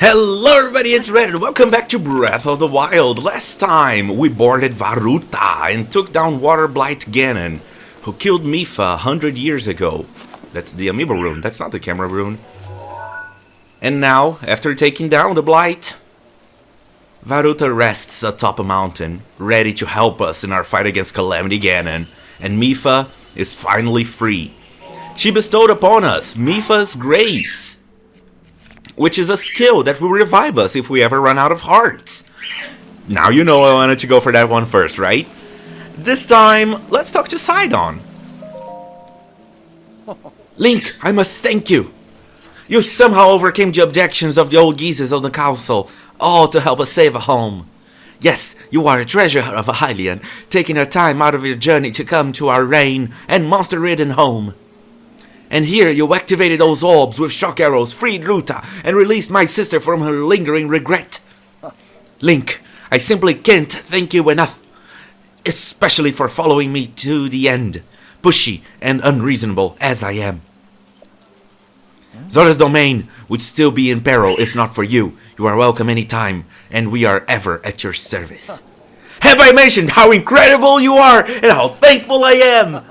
Hello everybody, it's Red, and welcome back to Breath of the Wild. Last time, we boarded Varuta and took down Water Blight Ganon, who killed Mifa 100 years ago. That's the Amiibo rune, that's not the camera rune. And now, after taking down the Blight, Varuta rests atop a mountain, ready to help us in our fight against Calamity Ganon, and Mifa is finally free. She bestowed upon us Mifa's Grace, which is a skill that will revive us if we ever run out of hearts. Now you know I wanted to go for that one first, right? This time, let's talk to Sidon. Link, I must thank you. You somehow overcame the objections of the old geezers on the council, all to help us save a home. Yes, you are a treasure of a Hylian, taking your time out of your journey to come to our rain and monster-ridden home. And here you activated those orbs with shock arrows, freed Ruta, and released my sister from her lingering regret. Link, I simply can't thank you enough, especially for following me to the end, pushy and unreasonable as I am. Zoras' domain would still be in peril if not for you. You are welcome anytime, and we are ever at your service. Have I mentioned how incredible you are and how thankful I am?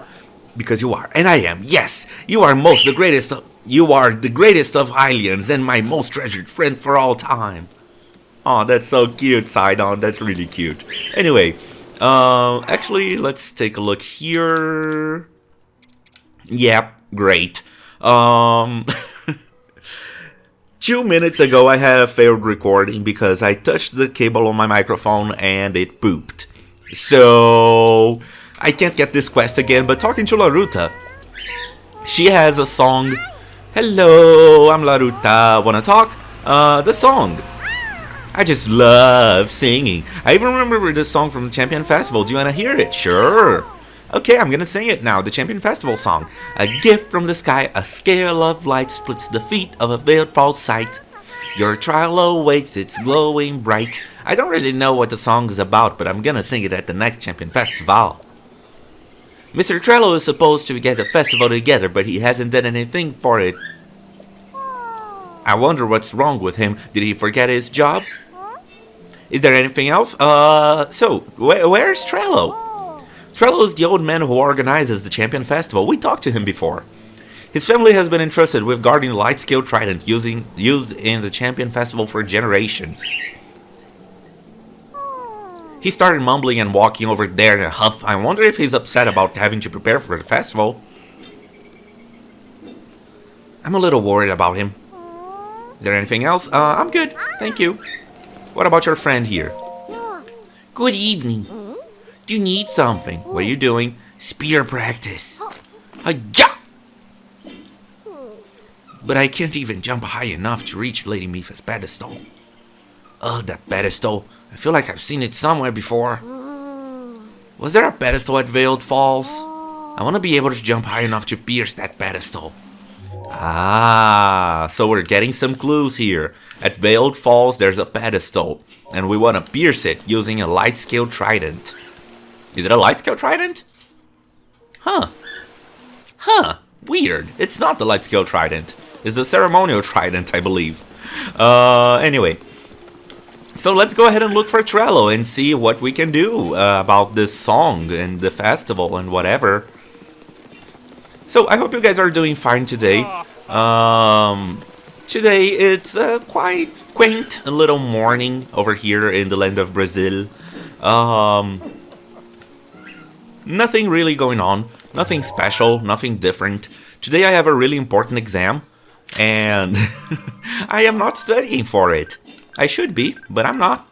Because you are, and I am. Yes, you are the greatest of Hylians and my most treasured friend for all time. Oh, that's so cute, Sidon. That's really cute. Anyway, actually, let's take a look here. Yep, great. 2 minutes ago, I had a failed recording because I touched the cable on my microphone and it pooped. So I can't get this quest again, but talking to Laruta, she has a song. Hello, I'm Laruta. Wanna talk? The song. I just love singing. I even remember this song from the Champion Festival. Do you wanna hear it? Sure. Okay, I'm gonna sing it now. The Champion Festival song. A gift from the sky, a scale of light splits the feet of a veiled false sight. Your trial awaits, it's glowing bright. I don't really know what the song is about, but I'm gonna sing it at the next Champion Festival. Mr. Trello is supposed to get the festival together, but he hasn't done anything for it. I wonder what's wrong with him. Did he forget his job? Is there anything else? Where's Trello? Trello is the old man who organizes the Champion Festival. We talked to him before. His family has been entrusted with guarding the light-scale trident used in the Champion Festival for generations. He started mumbling and walking over there in a huff. I wonder if he's upset about having to prepare for the festival. I'm a little worried about him. Is there anything else? I'm good, thank you. What about your friend here? Good evening. Do you need something? What are you doing? Spear practice. Hi-ya! But I can't even jump high enough to reach Lady Mifa's pedestal. Ugh, that pedestal. I feel like I've seen it somewhere before. Was there a pedestal at Veiled Falls? I want to be able to jump high enough to pierce that pedestal. Ah, so we're getting some clues here. At Veiled Falls, there's a pedestal, and we want to pierce it using a light-scale trident. Is it a light-scale trident? Huh, weird. It's not the light-scale trident. It's the ceremonial trident, I believe. Anyway. So let's go ahead and look for Trello and see what we can do about this song and the festival and whatever. So I hope you guys are doing fine today. Today it's quite quaint, a little morning over here in the land of Brazil. Nothing really going on, nothing special, nothing different. Today I have a really important exam and I am not studying for it. I should be, but I'm not.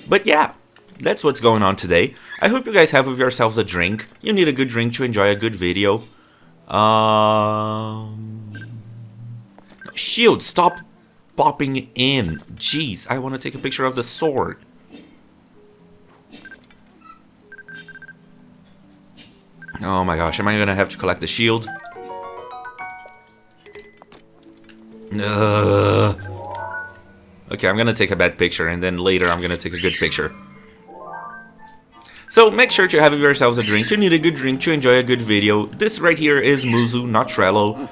But yeah, that's what's going on today. I hope you guys have with yourselves a drink. You need a good drink to enjoy a good video. Shield, stop popping in. Jeez, I want to take a picture of the sword. Oh my gosh, am I gonna have to collect the shield? Okay, I'm gonna take a bad picture, and then later I'm gonna take a good picture. So make sure to have yourselves a drink. You need a good drink to enjoy a good video. This right here is Muzu, not Trello.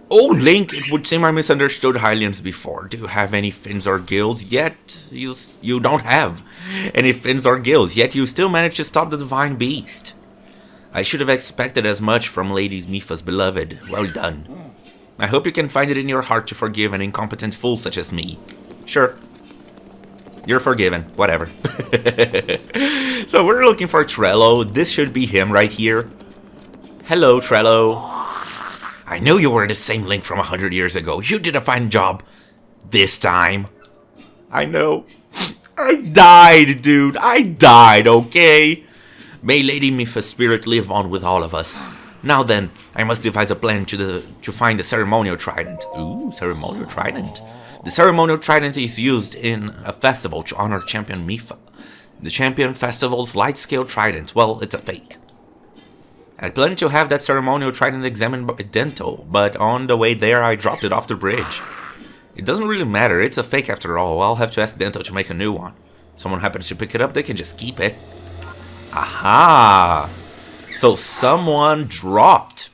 Oh, Link, it would seem I misunderstood Hylians before. Do you have any fins or gills? Yet, you don't have any fins or gills, yet you still managed to stop the divine beast. I should have expected as much from Lady Mipha's beloved. Well done. I hope you can find it in your heart to forgive an incompetent fool such as me. Sure. You're forgiven. Whatever. So we're looking for Trello. This should be him right here. Hello, Trello. I knew you were the same Link from 100 years ago. You did a fine job. This time. I know. I died, dude. I died, okay? May Lady Mipha's spirit live on with all of us. Now then, I must devise a plan to find the ceremonial trident. Ooh, ceremonial trident. The ceremonial trident is used in a festival to honor Champion Mipha. The Champion Festival's light-scale trident. Well, it's a fake. I planned to have that ceremonial trident examined by Dento, but on the way there I dropped it off the bridge. It doesn't really matter, it's a fake after all. I'll have to ask Dento to make a new one. Someone happens to pick it up, they can just keep it. Aha! So someone dropped...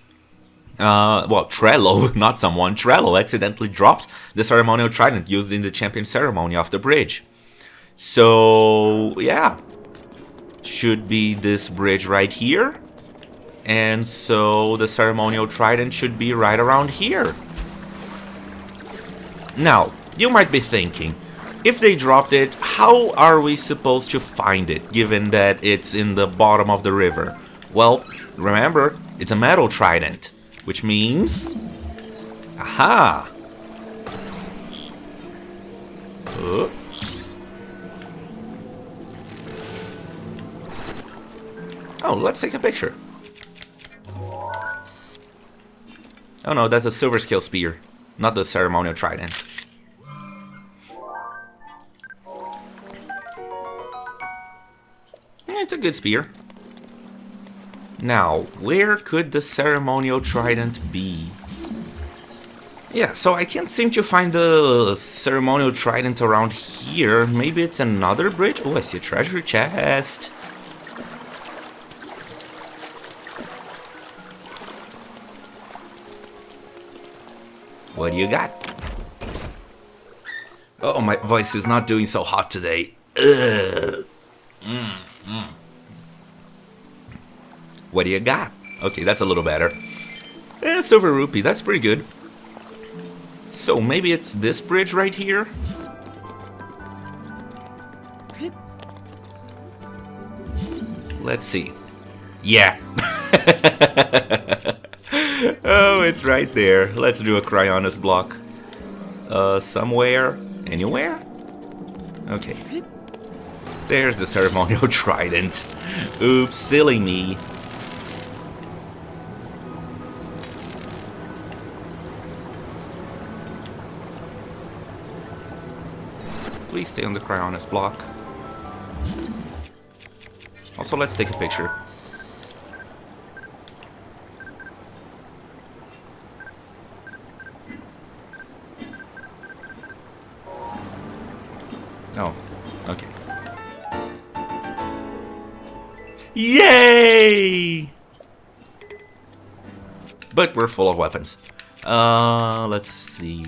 well, Trello, not someone. Trello accidentally dropped the ceremonial trident used in the champion ceremony off the bridge. So, yeah. Should be this bridge right here. And so the ceremonial trident should be right around here. Now, you might be thinking, if they dropped it, how are we supposed to find it, given that it's in the bottom of the river? Well, remember, it's a metal trident, which means... Aha! Oh, let's take a picture. Oh no, that's a silver scale spear, not the ceremonial trident. It's a good spear. Now, where could the ceremonial trident be? Yeah, so I can't seem to find the ceremonial trident around here. Maybe it's another bridge? Oh, I see a treasure chest. What do you got? Oh, my voice is not doing so hot today. Ugh. What do you got? Okay, that's a little better. Silver rupee, that's pretty good. So maybe it's this bridge right here? Let's see. Yeah. Oh, it's right there. Let's do a Cryonis block. Somewhere? Anywhere? Okay. There's the ceremonial trident. Oops, silly me. Please stay on the Cryonis block. Also, let's take a picture. Oh, okay. Yay! But we're full of weapons. Let's see.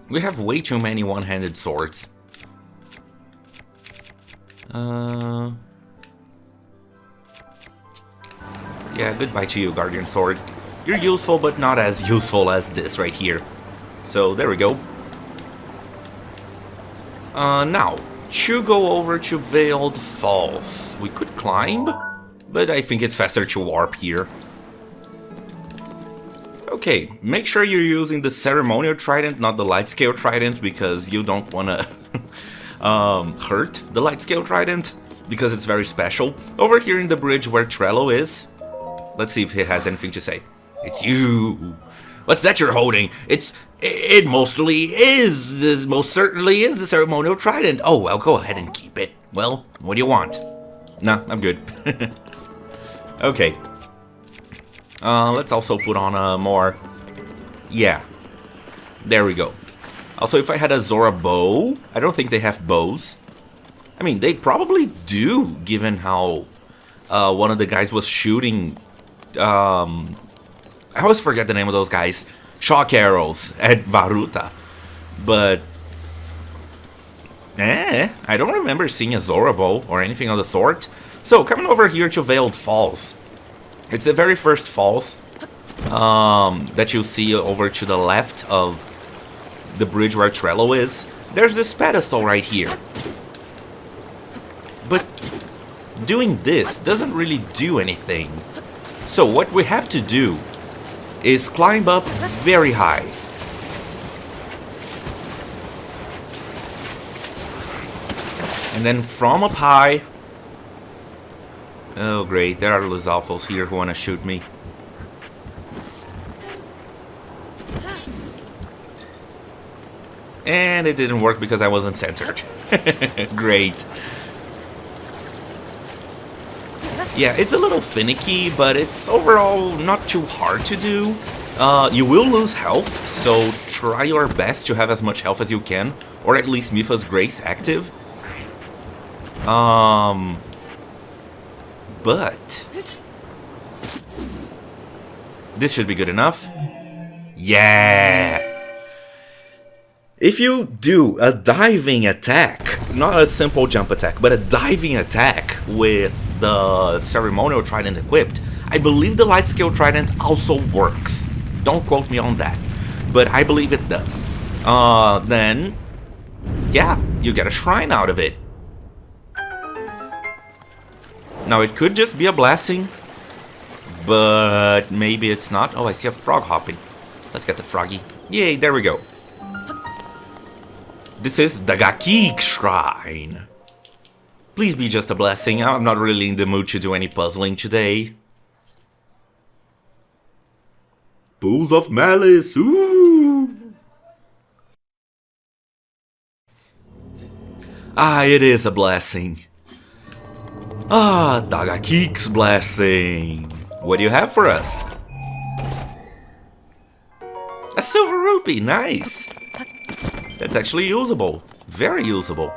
We have way too many one-handed swords. Yeah, goodbye to you, Guardian Sword. You're useful, but not as useful as this right here. So, there we go. Now, to go over to Veiled Falls. We could climb, but I think it's faster to warp here. Okay, make sure you're using the ceremonial trident, not the light scale trident, because you don't want to hurt the light scale trident, because it's very special. Over here in the bridge where Trello is, let's see if he has anything to say. It's you. What's that you're holding? It mostly most certainly is the ceremonial trident. Oh, well, go ahead and keep it. Well, what do you want? Nah, I'm good. Okay. Let's also put on more... Yeah. There we go. Also, if I had a Zora bow... I don't think they have bows. I mean, they probably do, given how one of the guys was shooting I always forget the name of those guys. Shock arrows at Varuta. But I don't remember seeing a Zora bow or anything of the sort. So, coming over here to Veiled Falls. It's the very first falls that you'll see over to the left of the bridge where Trello is. There's this pedestal right here. But doing this doesn't really do anything. So what we have to do is climb up very high. And then from up high... Oh great, there are Lizalfos here who want to shoot me. And it didn't work because I wasn't centered. Great. Yeah, it's a little finicky, but it's overall not too hard to do. You will lose health, so try your best to have as much health as you can, or at least Mipha's Grace active. But this should be good enough. Yeah! If you do a diving attack, not a simple jump attack, but a diving attack with the ceremonial trident equipped, I believe the light scale trident also works. Don't quote me on that, but I believe it does. Then, yeah, you get a shrine out of it. Now, it could just be a blessing, but maybe it's not. Oh, I see a frog hopping. Let's get the froggy. Yay, there we go. This is the Gakik Shrine. Please be just a blessing. I'm not really in the mood to do any puzzling today. Pools of Malice. Ooh. Ah, it is a blessing. Ah, Dagakik's blessing. What do you have for us? A silver rupee, nice. That's actually usable. Very usable.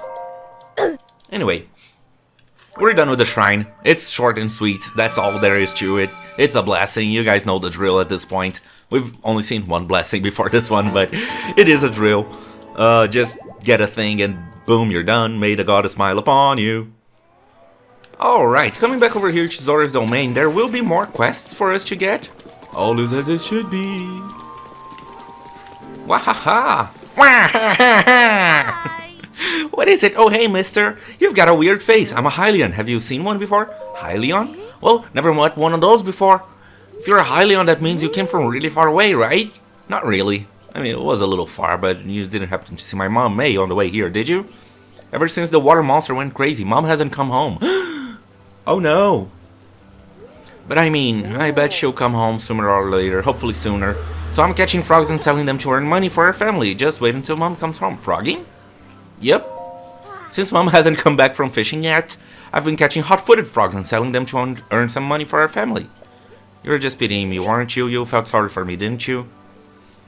Anyway, we're done with the shrine. It's short and sweet. That's all there is to it. It's a blessing. You guys know the drill at this point. We've only seen one blessing before this one, but it is a drill. Just get a thing and boom, you're done. May the goddess smile upon you. Alright, coming back over here to Zora's domain, there will be more quests for us to get. All is as it should be. Wahaha! What is it? Oh, hey, mister. You've got a weird face. I'm a Hylian. Have you seen one before? Hylian? Well, never met one of those before. If you're a Hylian, that means you came from really far away, right? Not really. I mean, it was a little far, but you didn't happen to see my mom, May, on the way here, did you? Ever since the water monster went crazy, Mom hasn't come home. Oh, no. But I mean, I bet she'll come home sooner or later, hopefully sooner. So I'm catching frogs and selling them to earn money for our family. Just wait until Mom comes home. Frogging? Yep. Since Mom hasn't come back from fishing yet, I've been catching hot-footed frogs and selling them to earn some money for our family. You were just pitying me, weren't you? You felt sorry for me, didn't you?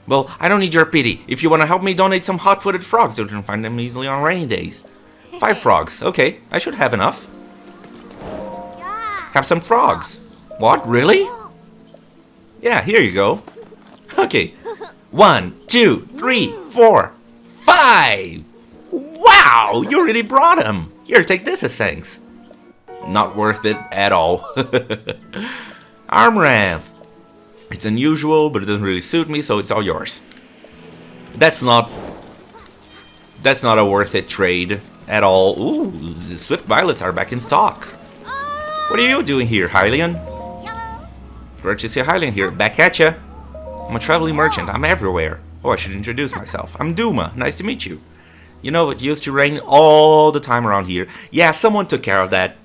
Well, I don't need your pity. If you want to help me donate some hot-footed frogs, you can find them easily on rainy days. 5 frogs. Okay, I should have enough. Have some frogs. What? Really? Yeah, here you go. Okay. 1, 2, 3, 4, 5! Wow! You really brought them! Here, take this as thanks. Not worth it at all. Armrath. It's unusual, but it doesn't really suit me, so it's all yours. That's not a worth it trade at all. Ooh, the Swift Violets are back in stock. What are you doing here, Hylian? Great to see a Hylian here. Back at ya. I'm a traveling merchant. I'm everywhere. Oh, I should introduce myself. I'm Duma. Nice to meet you. You know, it used to rain all the time around here. Yeah, someone took care of that.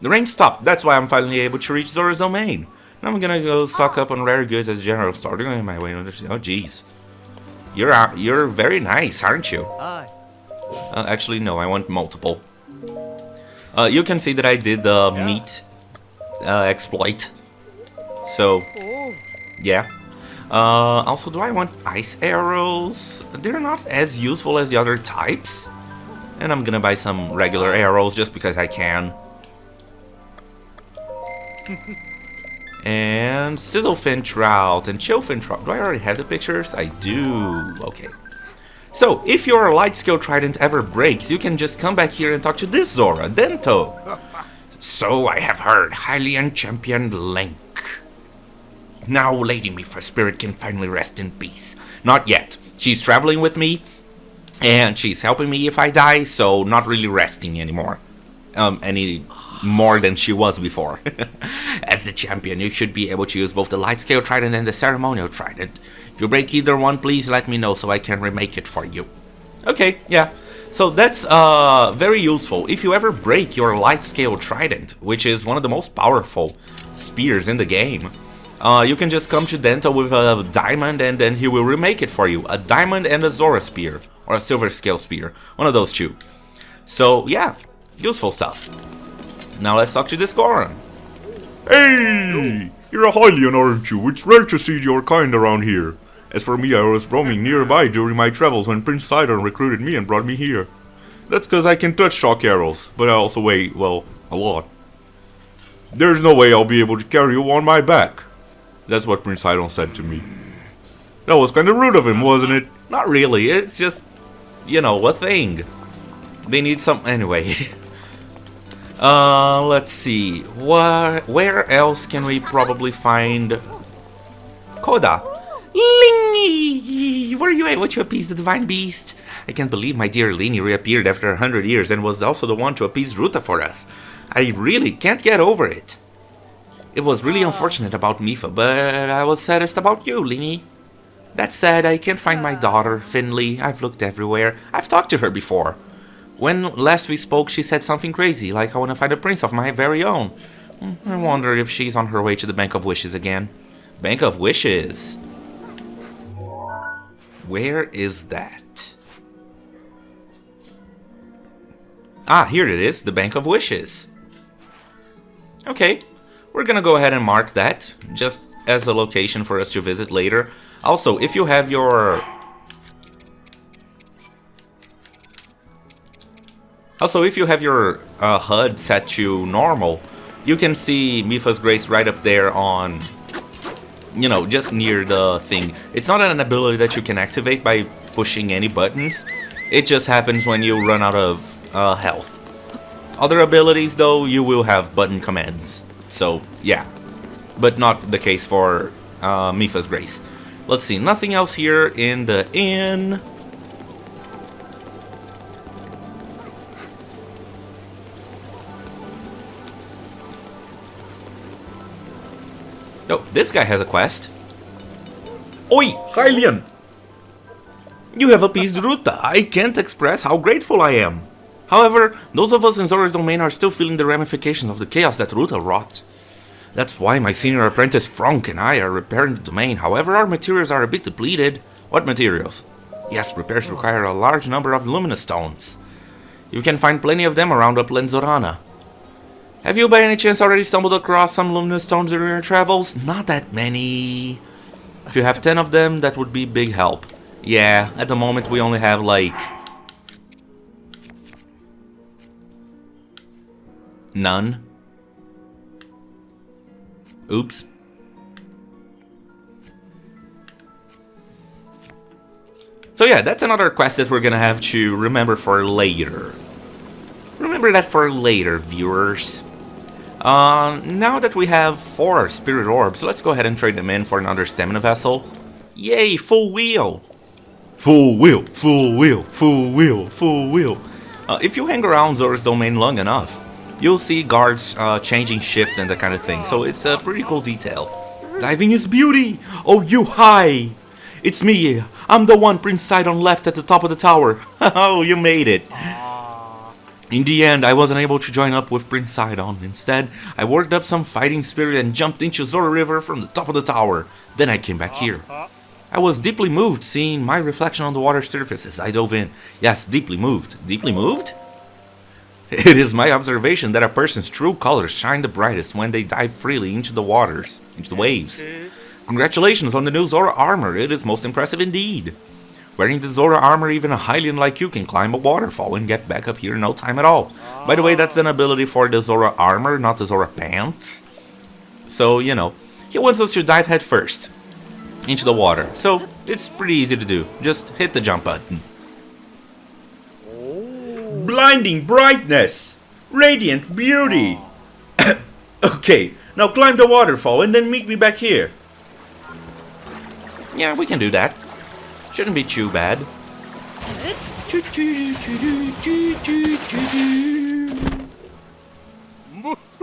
The rain stopped. That's why I'm finally able to reach Zora's domain. Now I'm gonna go stock up on rare goods at the general store. Going my way. Oh, jeez. You're very nice, aren't you? Actually, no. I want multiple. You can see that I did the meat exploit. So, yeah. Also, do I want ice arrows? They're not as useful as the other types. And I'm gonna buy some regular arrows just because I can. And Sizzlefin Trout and Chillfin Trout. Do I already have the pictures? I do. Okay. So, if your light skill trident ever breaks, you can just come back here and talk to this Zora, Dento. So I have heard, Hylian champion Link. Now Lady Mifa Spirit can finally rest in peace. Not yet. She's traveling with me, and she's helping me if I die, so not really resting anymore. Any more than she was before. As the champion, you should be able to use both the light scale trident and the ceremonial trident. If you break either one, please let me know so I can remake it for you. Okay, yeah. So that's very useful. If you ever break your light scale trident, which is one of the most powerful spears in the game, you can just come to Dento with a diamond and then he will remake it for you. A diamond and a Zora spear, or a silver scale spear. One of those two. So yeah, useful stuff. Now let's talk to this Goron. Hey! You're a Hylian, aren't you? It's rare to see your kind around here. As for me, I was roaming nearby during my travels when Prince Sidon recruited me and brought me here. That's because I can touch shock arrows, but I also weigh, well, a lot. There's no way I'll be able to carry you on my back. That's what Prince Sidon said to me. That was kind of rude of him, wasn't it? Not really, it's just, you know, a thing. They need some... Anyway. Let's see. Where else can we probably find... Koda? Linny! Where are you at? What you appease the divine beast? I can't believe my dear Linny reappeared after 100 years and was also the one to appease Ruta for us. I really can't get over it. It was really unfortunate about Mifa, but I was saddest about you, Linny. That said, I can't find my daughter, Finley. I've looked everywhere. I've talked to her before. When last we spoke, she said something crazy, like I want to find a prince of my very own. I wonder if she's on her way to the Bank of Wishes again. Bank of Wishes? Where is that? Ah, here it is, the Bank of Wishes. Okay, we're gonna go ahead and mark that, just as a location for us to visit later. Also, if you have your... HUD set to normal, you can see Mifa's Grace right up there on, you know, just near the thing. It's not an ability that you can activate by pushing any buttons. It just happens when you run out of health. Other abilities, though, you will have button commands. So, yeah. But not the case for Mifa's Grace. Let's see, nothing else here in the inn. Oh, this guy has a quest. Oi, Hylian! You have appeased Ruta. I can't express how grateful I am. However, those of us in Zora's domain are still feeling the ramifications of the chaos that Ruta wrought. That's why my senior apprentice Frank and I are repairing the domain. However, our materials are a bit depleted. What materials? Yes, repairs require a large number of luminous stones. You can find plenty of them around Upland Zorana. Have you by any chance already stumbled across some luminous stones during your travels? Not that many. If you have 10 of them, that would be big help. Yeah, at the moment we only have like... none. Oops. So yeah, that's another quest that we're gonna have to remember for later. Remember that for later, viewers. Now that we have 4 spirit orbs, let's go ahead and trade them in for another stamina vessel. Yay, full wheel! Full wheel, full wheel, full wheel, full wheel. If you hang around Zora's domain long enough, you'll see guards changing shift and that kind of thing, so it's a pretty cool detail. Diving is beauty! Oh, you hi! It's me, I'm the one Prince Sidon left at the top of the tower. Oh, you made it. In the end, I wasn't able to join up with Prince Sidon. Instead, I worked up some fighting spirit and jumped into Zora River from the top of the tower. Then I came back here. I was deeply moved seeing my reflection on the water surface as I dove in. Yes, deeply moved. Deeply moved? It is my observation that a person's true colors shine the brightest when they dive freely into the waters, into the waves. Congratulations on the new Zora armor. It is most impressive indeed. Wearing the Zora armor, even a Hylian like you can climb a waterfall and get back up here in no time at all. By the way, that's an ability for the Zora armor, not the Zora pants. So, you know, he wants us to dive head first into the water. So it's pretty easy to do. Just hit the jump button. Blinding brightness! Radiant beauty! Okay, now climb the waterfall and then meet me back here. Yeah, we can do that. Shouldn't be too bad.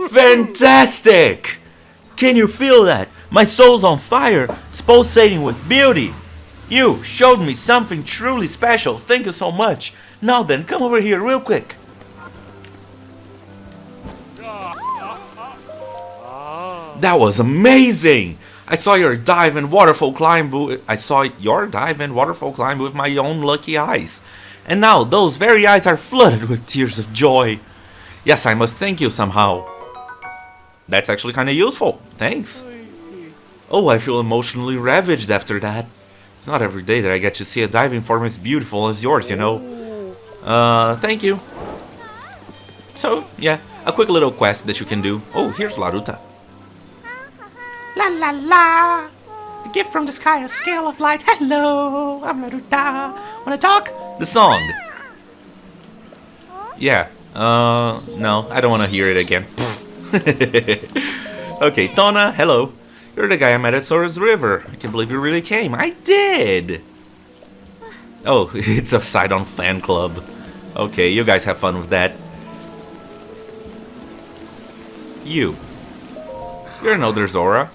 Fantastic! Can you feel that? My soul's on fire, it's pulsating with beauty. You showed me something truly special. Thank you so much. Now then, come over here real quick. That was amazing! I saw your dive and waterfall climb. I saw your dive and waterfall climb with my own lucky eyes, and now those very eyes are flooded with tears of joy. Yes, I must thank you somehow. That's actually kind of useful. Thanks. Oh, I feel emotionally ravaged after that. It's not every day that I get to see a diving form as beautiful as yours, you know. Thank you. So, yeah, a quick little quest that you can do. Oh, here's Laruta. La la la! A gift from the sky, a scale of light. Hello, I'm Laruta. Wanna talk? The song. Yeah. No, I don't want to hear it again. Okay, Tona, hello. You're the guy I met at Zoras River. I can't believe you really came. I did! Oh, it's a Sidon fan club. Okay, you guys have fun with that. You're another Zora.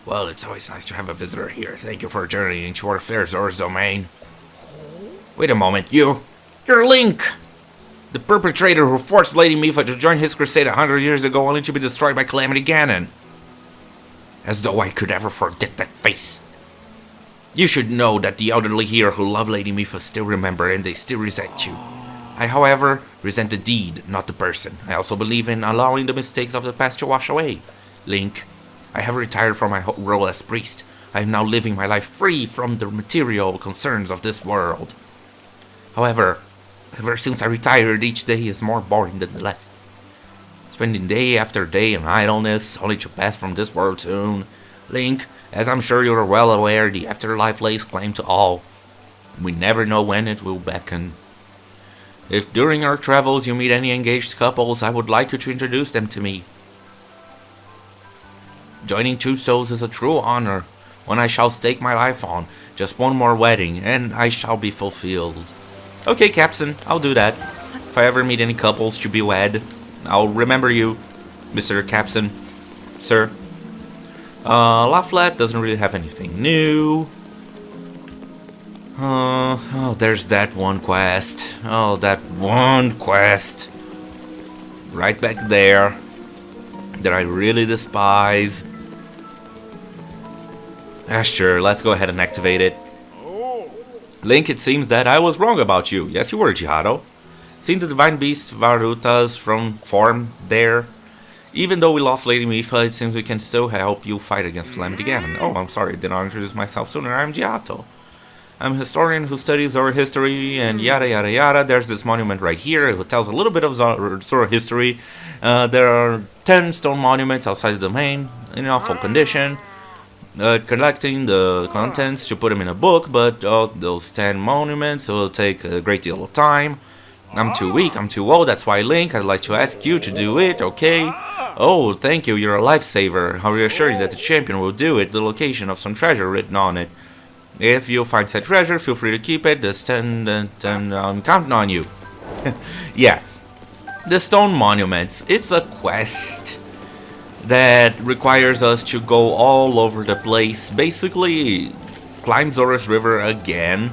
Well, it's always nice to have a visitor here. Thank you for journeying to our fair Zora's domain. Wait a moment, you're Link! The perpetrator who forced Lady Mipha to join his crusade 100 years ago only to be destroyed by Calamity Ganon. As though I could ever forget that face. You should know that the elderly here who love Lady Mipha still remember and they still resent you. I, however, resent the deed, not the person. I also believe in allowing the mistakes of the past to wash away. Link, I have retired from my role as priest. I am now living my life free from the material concerns of this world. However, ever since I retired, each day is more boring than the last. Spending day after day in idleness, only to pass from this world soon. Link, as I'm sure you are well aware, the afterlife lays claim to all. We never know when it will beckon. If during our travels you meet any engaged couples, I would like you to introduce them to me. Joining two souls is a true honor, one I shall stake my life on. Just one more wedding, and I shall be fulfilled. Okay, Captain, I'll do that. If I ever meet any couples to be wed, I'll remember you, Mr. Captain, sir. Laflat doesn't really have anything new. Oh, there's that one quest. Oh, that one quest. Right back there. That I really despise. Sure, let's go ahead and activate it. Link, it seems that I was wrong about you. Yes, you were, Jihado. Seeing the divine beast Varuta's from form there. Even though we lost Lady Mipha, it seems we can still help you fight against Calamity Ganon. Oh, I'm sorry, I did not introduce myself sooner. I'm Giato. I'm a historian who studies Zora history and yada yada yada. There's this monument right here. It tells a little bit of Zora history. There are 10 stone monuments outside the domain in awful condition. Collecting the contents to put them in a book, but those 10 monuments will take a great deal of time. I'm too weak, I'm too old, that's why, Link, I'd like to ask you to do it, okay? Oh, thank you, you're a lifesaver. How reassuring that the champion will do it, the location of some treasure written on it. If you find said treasure, feel free to keep it, I'm counting on you. Yeah, the stone monuments, it's a quest that requires us to go all over the place, basically climb Zoras River again,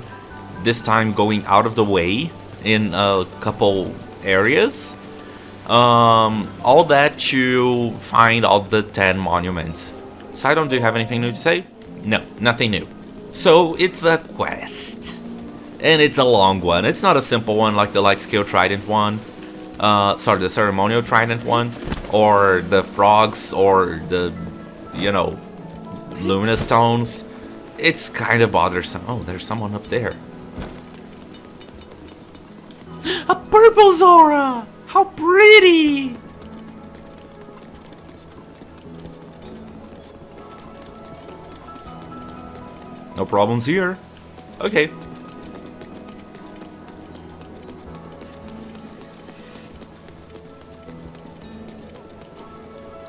this time going out of the way in a couple areas. All that to find all the 10 monuments. Sidon, do you have anything new to say? No, nothing new. So it's a quest. And it's a long one. It's not a simple one like the light scale trident one. Sorry, the ceremonial trident one. Or the frogs, or the, you know, luminous stones. It's kind of bothersome. Oh, there's someone up there. A purple Zora! How pretty! problems here. Okay.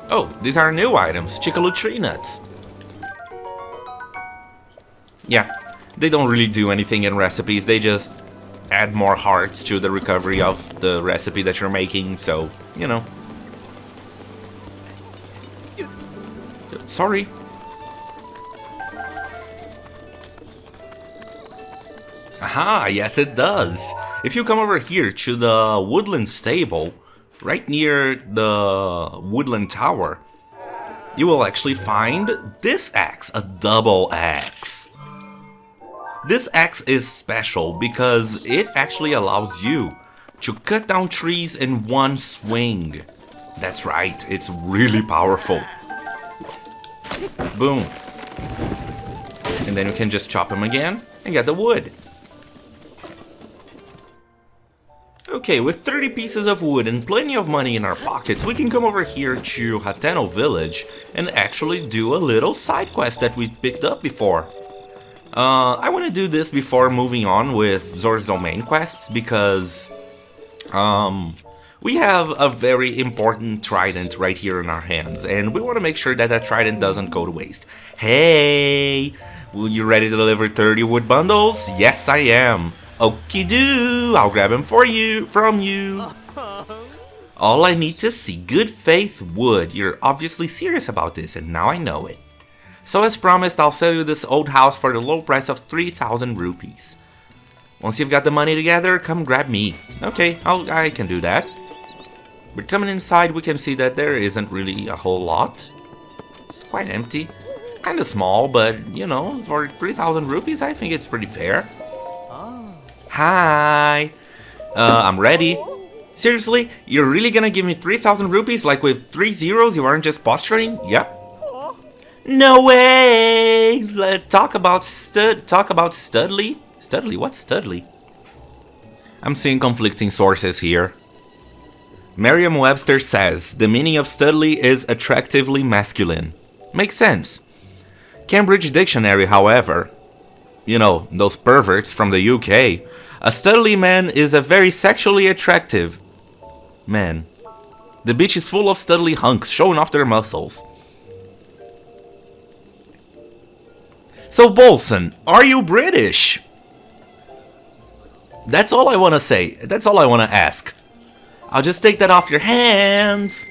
Oh, these are new items. Chickaloo tree nuts. Yeah, they don't really do anything in recipes. They just add more hearts to the recovery of the recipe that you're making. So, you know. Sorry. Aha, yes it does. If you come over here to the woodland stable, right near the woodland tower, you will actually find this axe, a double axe. This axe is special because it actually allows you to cut down trees in one swing. That's right, it's really powerful. Boom. And then you can just chop them again and get the wood. Okay, with 30 pieces of wood and plenty of money in our pockets, we can come over here to Hateno village and actually do a little side quest that we picked up before. I want to do this before moving on with Zora's Domain quests because we have a very important trident right here in our hands, and we want to make sure that that trident doesn't go to waste. Hey, will you ready to deliver 30 wood bundles? Yes, I am. Okie doo, I'll grab them from you. All I need to see, good faith wood. You're obviously serious about this, and now I know it. So as promised, I'll sell you this old house for the low price of 3,000 rupees. Once you've got the money together, come grab me. Okay, I can do that. But coming inside, we can see that there isn't really a whole lot. It's quite empty. Kinda small, but, you know, for 3,000 rupees, I think it's pretty fair. Hi! I'm ready. Seriously? You're really gonna give me 3,000 rupees like with 3 zeros? You aren't just posturing? Yep. No way! Talk about Studley? Studley? What's Studley? I'm seeing conflicting sources here. Merriam-Webster says the meaning of Studley is attractively masculine. Makes sense. Cambridge Dictionary, however, you know, those perverts from the UK, a Studley man is a very sexually attractive man. The beach is full of Studley hunks showing off their muscles. So, Bolson, are you British? That's all I want to say. That's all I want to ask. I'll just take that off your hands.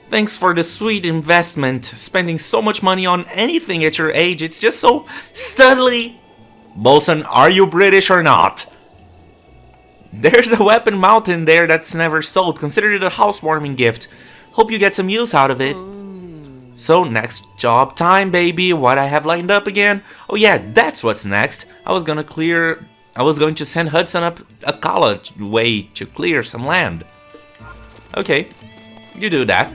Thanks for the sweet investment. Spending so much money on anything at your age, it's just so Studley. Bolson, are you British or not? There's a weapon mount in there that's never sold. Consider it a housewarming gift. Hope you get some use out of it. So, next job time, baby. What I have lined up again? Oh yeah, that's what's next. I was going to send Hudson up a college way to clear some land. Okay, you do that.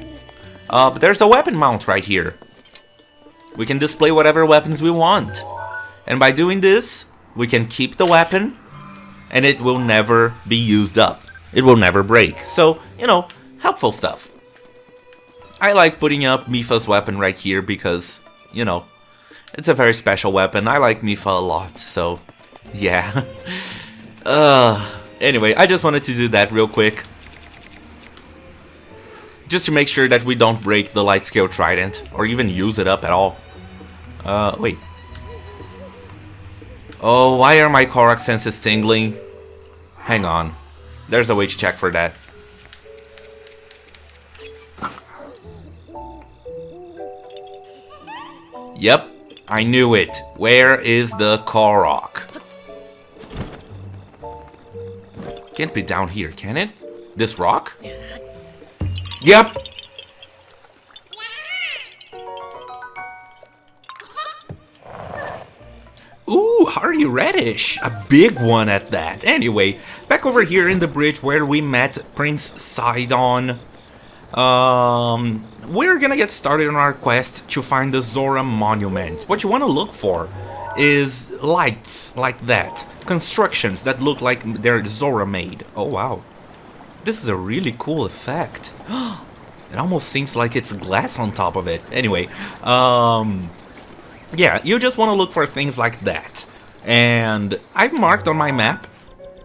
But there's a weapon mount right here. We can display whatever weapons we want. And by doing this, we can keep the weapon, and it will never be used up. It will never break. So, you know, helpful stuff. I like putting up Mipha's weapon right here because, you know, it's a very special weapon. I like Mipha a lot, so, yeah. Anyway, I just wanted to do that real quick. Just to make sure that we don't break the light scale trident, or even use it up at all. Wait. Oh, why are my Korok senses tingling? Hang on. There's a way to check for that. Yep, I knew it. Where is the Korok? Can't be down here, can it? This rock? Yep. Ooh, hardy reddish. A big one at that. Anyway, back over here in the bridge where we met Prince Sidon. We're gonna get started on our quest to find the Zora monument. What you want to look for is lights like that. Constructions that look like they're Zora made. Oh wow. This is a really cool effect. It almost seems like it's glass on top of it. Anyway, yeah, you just want to look for things like that. And I've marked on my map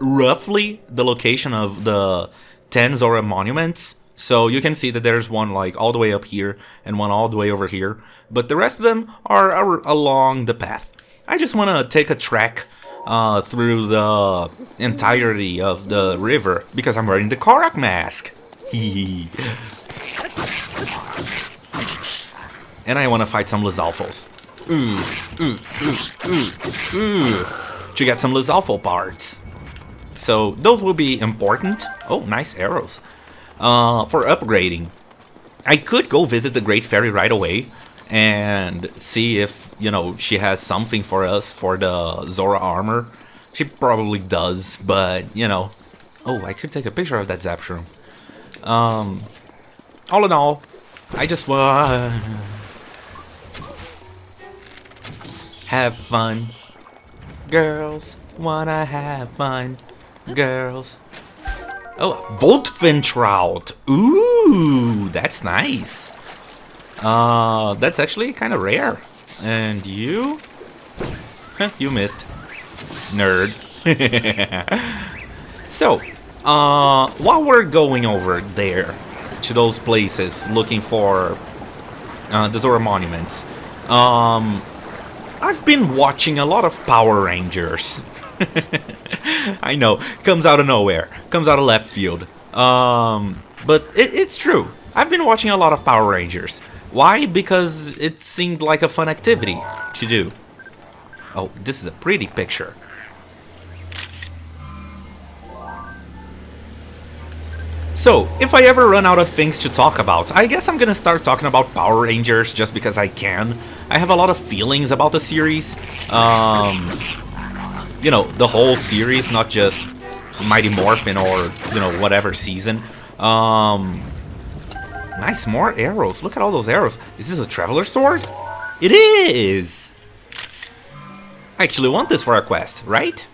roughly the location of the 10 Zora monuments. So you can see that there's one like all the way up here and one all the way over here. But the rest of them are along the path. I just want to take a trek through the entirety of the river because I'm wearing the Karak mask. And I want to fight some Lizalfos. To get some Lizalfo parts. So those will be important. Oh, nice arrows. For upgrading. I could go visit the Great Fairy right away and see if, you know, she has something for us for the Zora armor. She probably does, but, you know. Oh, I could take a picture of that Zapshroom. All in all, I just want have fun. Girls wanna have fun. Girls. Oh, Voltventrout. Ooh, that's nice. That's actually kind of rare. And you? You missed. Nerd. So, while we're going over there to those places looking for the Zora monuments, I've been watching a lot of Power Rangers. I know, comes out of nowhere, comes out of left field. But it's true. I've been watching a lot of Power Rangers. Why? Because it seemed like a fun activity to do. Oh, this is a pretty picture. So, if I ever run out of things to talk about, I guess I'm gonna start talking about Power Rangers just because I can. I have a lot of feelings about the series. You know, the whole series, not just Mighty Morphin or, you know, whatever season. Nice, more arrows. Look at all those arrows. Is this a Traveler Sword? It is! I actually want this for a quest, right?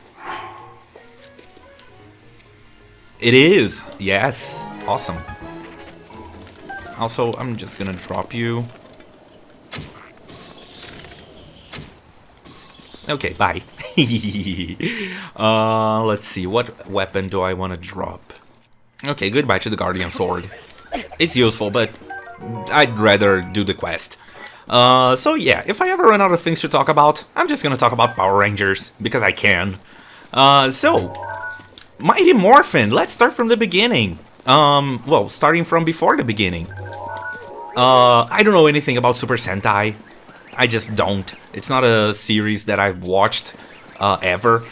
It is, yes. Awesome. Also, I'm just gonna drop you. Okay, bye. Let's see, what weapon do I want to drop? Okay, goodbye to the Guardian Sword. It's useful, but I'd rather do the quest. So yeah, if I ever run out of things to talk about, I'm just gonna talk about Power Rangers, because I can. So, Mighty Morphin, let's start from the beginning. Well, starting from before the beginning. I don't know anything about Super Sentai. I just don't. It's not a series that I've watched ever,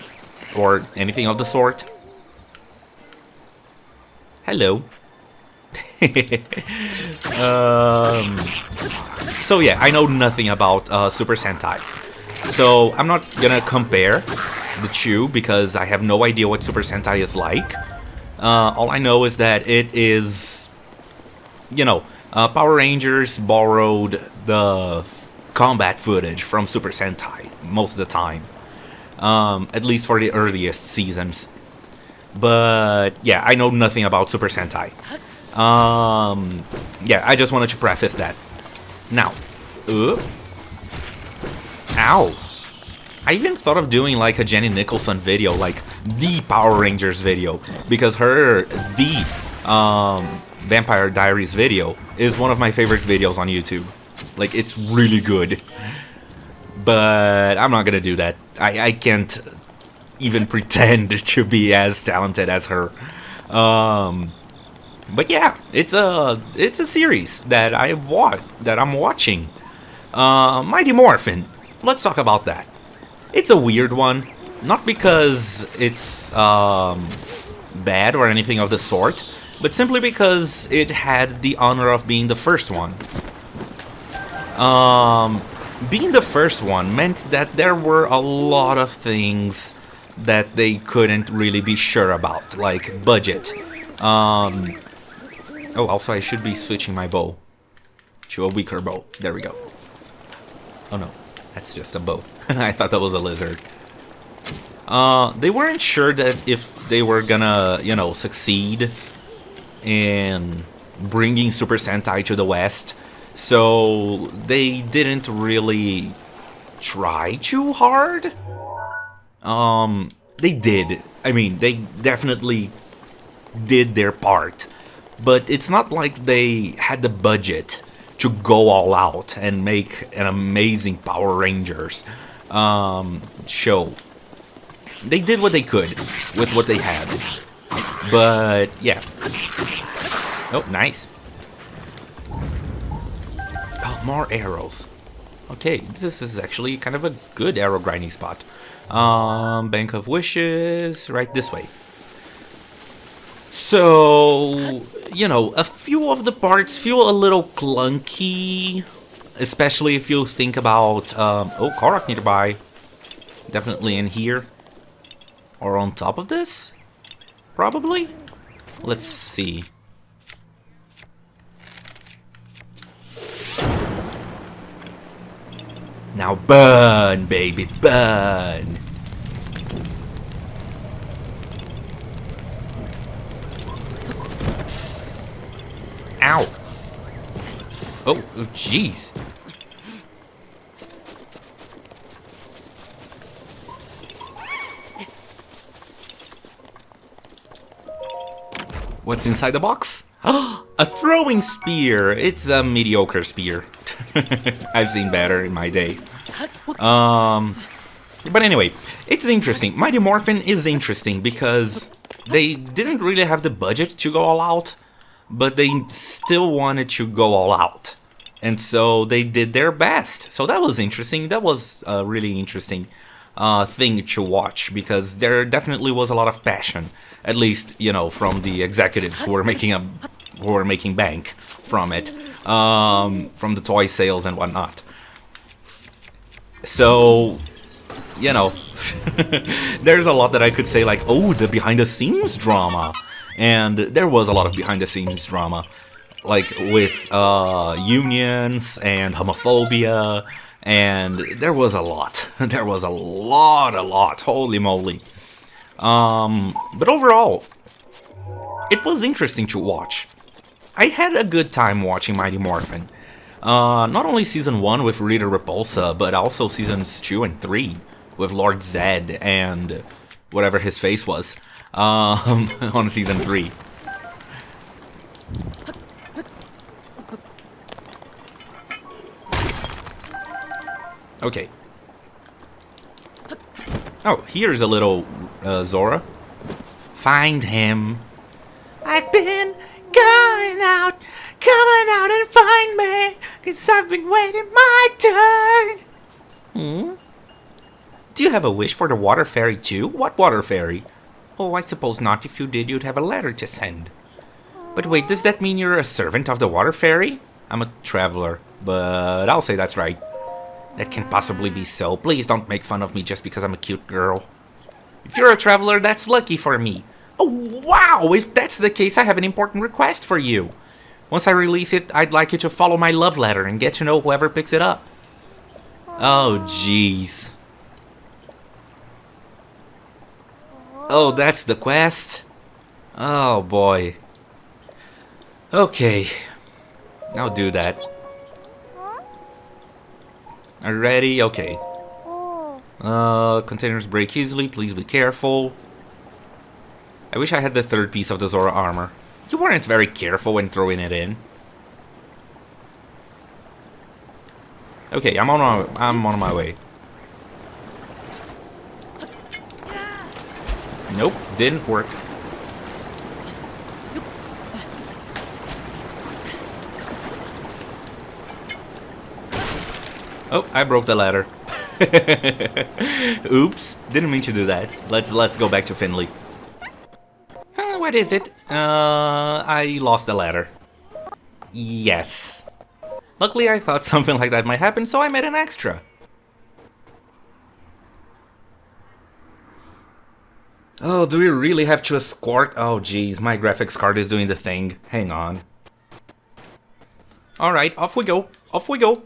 or anything of the sort. Hello. So yeah, I know nothing about Super Sentai. So I'm not gonna compare the two because I have no idea what Super Sentai is like. All I know is that it is, you know, Power Rangers borrowed the combat footage from Super Sentai most of the time. At least for the earliest seasons. But yeah, I know nothing about Super Sentai. Yeah, I just wanted to preface that. Now, ow. I even thought of doing like a Jenny Nicholson video, like the Power Rangers video, because her Vampire Diaries video is one of my favorite videos on YouTube. Like, it's really good. But I'm not gonna do that. I can't even pretend to be as talented as her. But yeah, it's a series that I'm watching. Mighty Morphin. Let's talk about that. It's a weird one, not because it's bad or anything of the sort, but simply because it had the honor of being the first one. Being the first one meant that there were a lot of things that they couldn't really be sure about, like budget. Oh, also I should be switching my bow to a weaker bow. There we go. Oh no, that's just a bow. I thought that was a lizard. They weren't sure that if they were gonna, you know, succeed in bringing Super Sentai to the West, so they didn't really try too hard. They did. I mean, they definitely did their part. But it's not like they had the budget to go all out and make an amazing Power Rangers show. They did what they could with what they had. But, yeah. Oh, nice. Oh, more arrows. Okay, this is actually kind of a good arrow grinding spot. Bank of Wishes, right this way. So, you know, a few of the parts feel a little clunky. Especially if you think about, oh, Korok nearby. Definitely in here. Or on top of this? Probably? Let's see. Now burn, baby, burn! Ow! Oh, jeez. What's inside the box? A throwing spear! It's a mediocre spear. I've seen better in my day. But anyway, it's interesting. Mighty Morphin is interesting because they didn't really have the budget to go all out, but they still wanted to go all out. And so they did their best. So that was interesting. That was a really interesting thing to watch because there definitely was a lot of passion. At least, you know, from the executives who were making bank from it, from the toy sales and whatnot. So, you know, there's a lot that I could say, like, oh, the behind-the-scenes drama. And there was a lot of behind-the-scenes drama, like with unions and homophobia, and there was a lot. There was a lot. Holy moly. But overall, it was interesting to watch. I had a good time watching Mighty Morphin. Not only Season 1 with Rita Repulsa, but also Seasons 2 and 3 with Lord Zed and whatever his face was on Season 3. Okay. Oh, here's a little Zora. Find him. I've been coming out and find me, 'cause I've been waiting my turn. Do you have a wish for the water fairy too? What water fairy? Oh, I suppose not. If you did, you'd have a letter to send. But wait, does that mean you're a servant of the water fairy? I'm a traveler, but I'll say that's right. That can't possibly be so. Please don't make fun of me just because I'm a cute girl. If you're a traveler, that's lucky for me. Oh, wow! If that's the case, I have an important request for you. Once I release it, I'd like you to follow my love letter and get to know whoever picks it up. Oh, jeez. Oh, that's the quest? Oh, boy. Okay. I'll do that. Are you ready? Okay. Containers break easily. Please be careful. I wish I had the third piece of the Zora armor. You weren't very careful when throwing it in. Okay, I'm on my way. Nope, didn't work. Oh, I broke the ladder. Oops, didn't mean to do that. Let's go back to Finley. What is it? I lost the ladder. Yes. Luckily, I thought something like that might happen, so I made an extra. Oh, do we really have to escort? Oh, geez, my graphics card is doing the thing. Hang on. Alright, off we go. Off we go.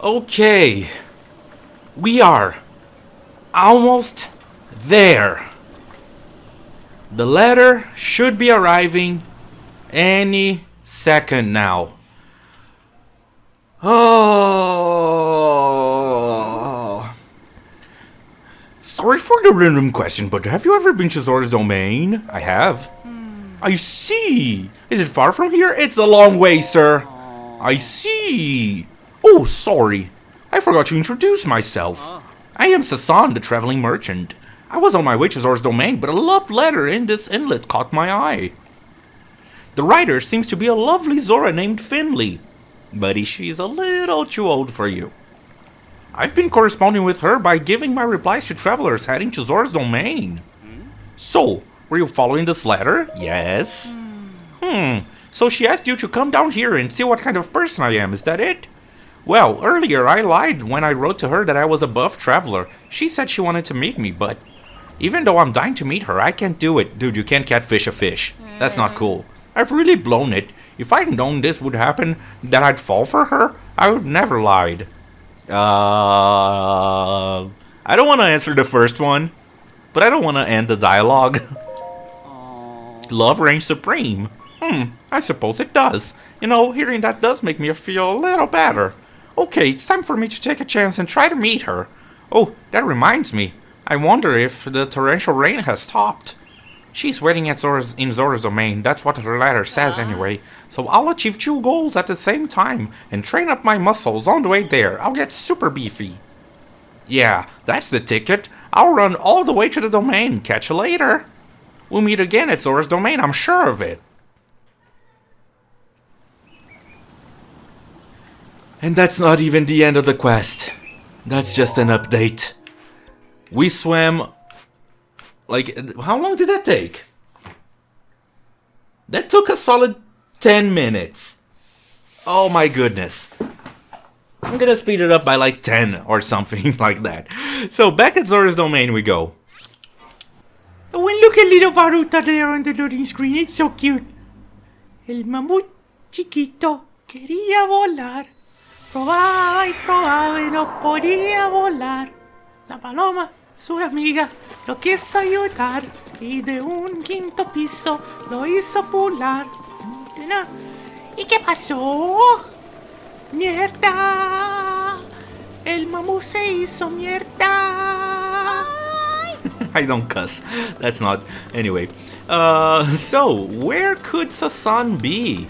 Okay, we are almost there. The letter should be arriving any second now. Oh. Sorry for the random question, but have you ever been to Zora's domain? I have. I see. Is it far from here? It's a long way, sir. I see. Oh, sorry. I forgot to introduce myself. I am Sasan, the traveling merchant. I was on my way to Zora's domain, but a love letter in this inlet caught my eye. The writer seems to be a lovely Zora named Finley, but she's a little too old for you. I've been corresponding with her by giving my replies to travelers heading to Zora's domain. So, were you following this letter? Yes. So she asked you to come down here and see what kind of person I am, is that it? Well, earlier I lied when I wrote to her that I was a buff traveler. She said she wanted to meet me, but even though I'm dying to meet her, I can't do it. Dude, you can't catfish a fish. That's not cool. I've really blown it. If I'd known this would happen, that I'd fall for her, I would never lied. I don't want to answer the first one, but I don't want to end the dialogue. Love reigns supreme. I suppose it does. You know, hearing that does make me feel a little better. Okay, it's time for me to take a chance and try to meet her. Oh, that reminds me. I wonder if the torrential rain has stopped. She's waiting at in Zora's domain, that's what her letter says anyway. So I'll achieve 2 goals at the same time and train up my muscles on the way there. I'll get super beefy. Yeah, that's the ticket. I'll run all the way to the domain. Catch you later. We'll meet again at Zora's domain, I'm sure of it. And that's not even the end of the quest. That's just an update. We swam... Like, how long did that take? That took a solid 10 minutes. Oh my goodness. I'm gonna speed it up by like 10 or something like that. So back at Zora's domain we go. Oh, and look at little Varuta there on the loading screen. It's so cute. El mamut chiquito quería volar. Probaba y probaba y no podía volar. La paloma, su amiga, lo quiso ayudar y de un quinto piso lo hizo pular. ¿Y qué pasó? ¡Mierda! El mamú se hizo mierda. I don't cuss. That's not... Anyway. So, where could Sasan be?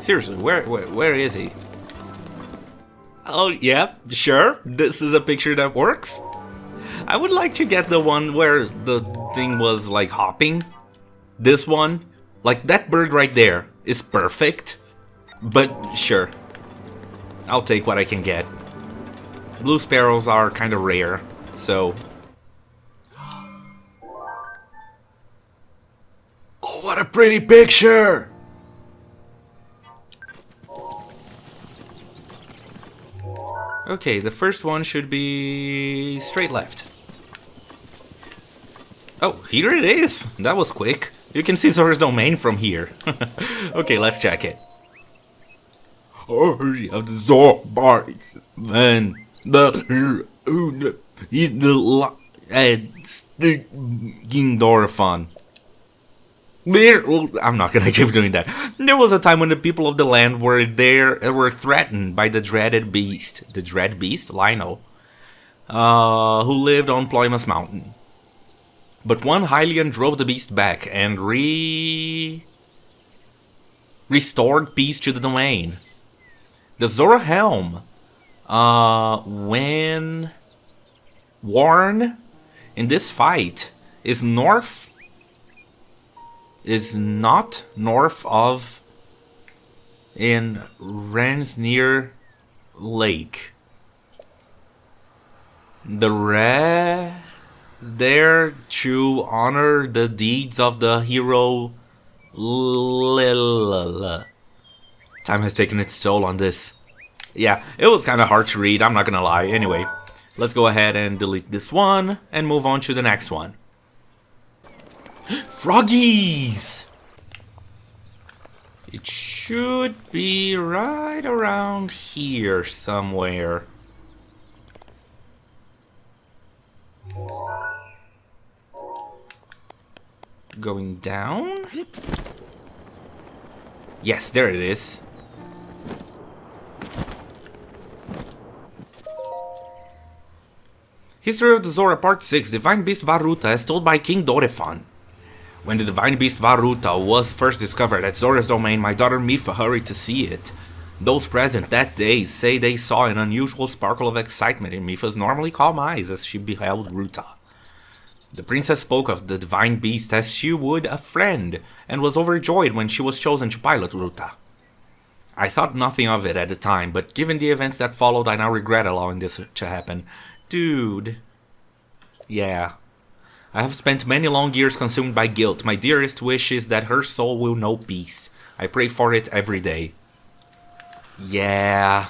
Seriously, where is he? Oh, yeah, sure. This is a picture that works. I would like to get the one where the thing was, like, hopping. This one. Like, that bird right there is perfect. But, sure. I'll take what I can get. Blue sparrows are kind of rare, so... Oh, what a pretty picture! Okay, the first one should be straight left. Oh, here it is! That was quick. You can see Zora's domain from here. Okay, let's check it. Hurry of the Zoras and the Gindorafon. I'm not gonna keep doing that. There was a time when the people of the land were threatened by the dreaded beast, the dread beast, Lino, who lived on Ploymus Mountain. But one Hylian drove the beast back and restored peace to the domain. The Zora Helm, when worn in this fight is not north of in Rensnear Lake. There to honor the deeds of the hero Lil. Time has taken its toll on this. Yeah, it was kind of hard to read, I'm not gonna lie. Anyway, let's go ahead and delete this one and move on to the next one. Froggies! It should be right around here somewhere. Going down? Yes, there it is. History of the Zora Part 6, Divine Beast Varuta as told by King Dorephan. When the Divine Beast Varuta was first discovered at Zora's domain, my daughter Mifa hurried to see it. Those present that day say they saw an unusual sparkle of excitement in Mifa's normally calm eyes as she beheld Ruta. The princess spoke of the Divine Beast as she would a friend, and was overjoyed when she was chosen to pilot Ruta. I thought nothing of it at the time, but given the events that followed, I now regret allowing this to happen. Dude. Yeah. I have spent many long years consumed by guilt. My dearest wish is that her soul will know peace. I pray for it every day. Yeah.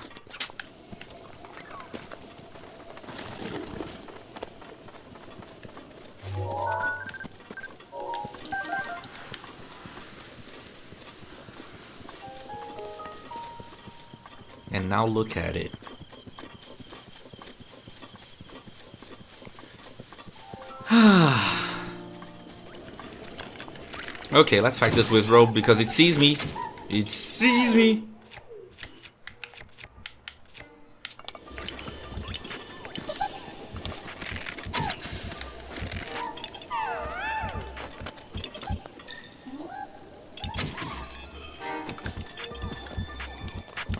And now look at it. Okay, let's fight this Wizrobe because it sees me. It sees me.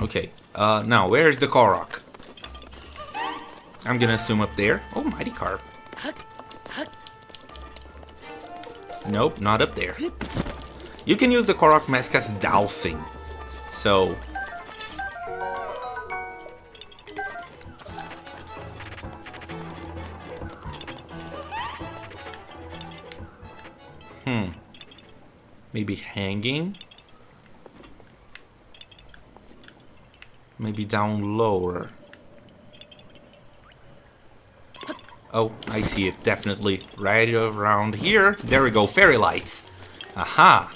Okay, now where's the Korok? I'm gonna assume up there. Oh, Mighty Carp. Nope, not up there. You can use the Korok mask as dowsing. So... maybe hanging? Maybe down lower. Oh, I see it, definitely. Right around here. There we go, fairy lights. Aha!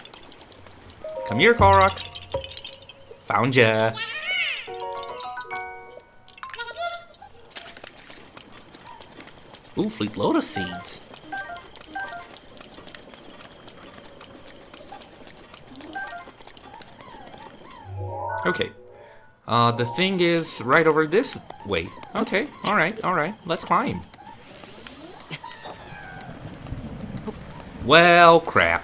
Come here, Korok. Found ya. Ooh, Fleet Lotus seeds. Okay. The thing is right over this way. Okay, alright. Let's climb. Well, crap.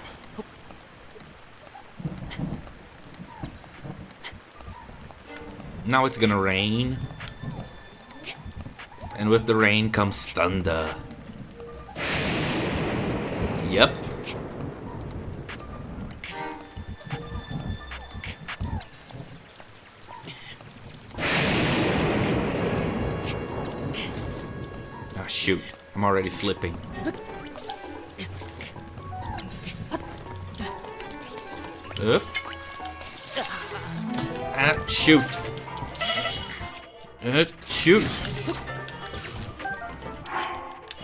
Now it's gonna rain. And with the rain comes thunder. Yep. Ah, shoot. I'm already slipping. Up. Ah, shoot. Shoot.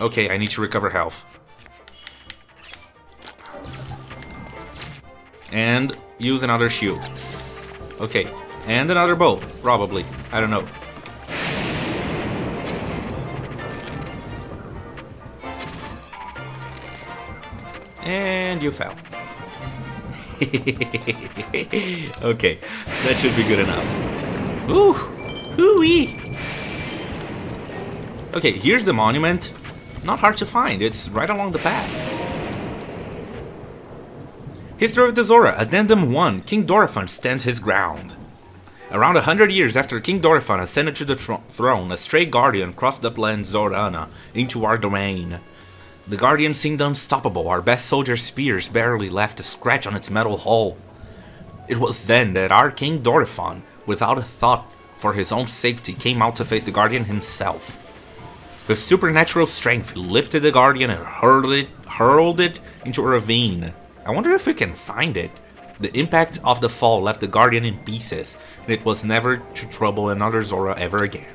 Okay, I need to recover health. And use another shield. Okay, and another bow, probably. I don't know. And you fell. Okay, that should be good enough. Ooh, hoo-wee. Okay, here's the monument. Not hard to find, it's right along the path. History of the Zora, Addendum 1, King Dorephan stands his ground. Around 100 years after King Dorephan ascended to the throne, a stray guardian crossed upland Zorana into our domain. The Guardian seemed unstoppable. Our best soldier's spears barely left a scratch on its metal hull. It was then that our King Dorifan, without a thought for his own safety, came out to face the Guardian himself. With supernatural strength, he lifted the Guardian and hurled it into a ravine. I wonder if we can find it. The impact of the fall left the Guardian in pieces, and it was never to trouble another Zora ever again.